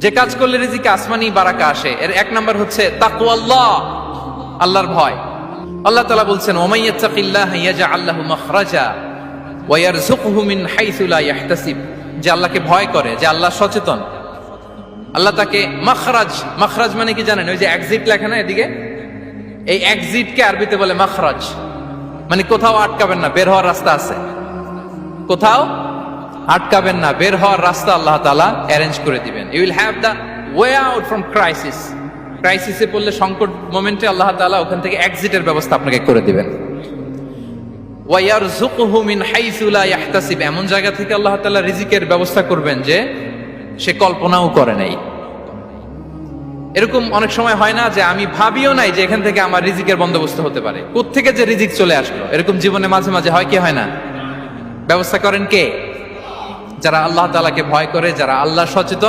যে কাজ করলে রিজিকে আসমানি বারাকা আসে, এর এক নাম্বার হচ্ছে তাকওয়াল্লাহ, আল্লাহর ভয়। আল্লাহ তাআলা বলছেন, ওমাই ইয়াত্তাকিল্লাহ ইয়াজআল লাহু মাখরাজা ওয়া ইয়ারযুকহু মিন হাইসু লা ইয়াহতাসিব। যে আল্লাহকে ভয় করে, যে আল্লাহ সচেতন, আল্লাহ তাকে মাখরাজ, মাখরাজ মানে কি জানেন? ওই যে এক্সিট লেখা না এদিকে, এই এক্সিটকে আরবিতে বলে মাখরাজ, মানে কোথাও আটকাবেন না, বের হওয়ার রাস্তা আছে, কোথাও আটকাবেন না, বের হওয়ার রাস্তা আল্লাহ তাআলা অ্যারেঞ্জ করে দিবেন। You will have the way out from crisis. ক্রাইসিসে পড়লে, সংকট মোমেন্টে আল্লাহ তাআলা ওখান থেকে এক্সিটের ব্যবস্থা আপনাকে করে দিবেন। ওয়া ইয়ারযুকহু মিন হাইসু লা ইয়াহতাসিব, এমন জায়গা থেকে আল্লাহ তাআলা রিজিকের ব্যবস্থা করবেন যে সে কল্পনাও করে নাই। এরকম অনেক সময় হয় না যে আমি ভাবিও নাই যে এখান থেকে আমার রিজিকের বন্দোবস্ত হতে পারে, কোত্থেকে যে রিজিক চলে আসলো। এরকম জীবনে মাঝে মাঝে হয় কি হয় না? ব্যবস্থা করেন কে? যারা আল্লাহ তাআলাকে ভয় করে, যারা আল্লাহ সচেতন।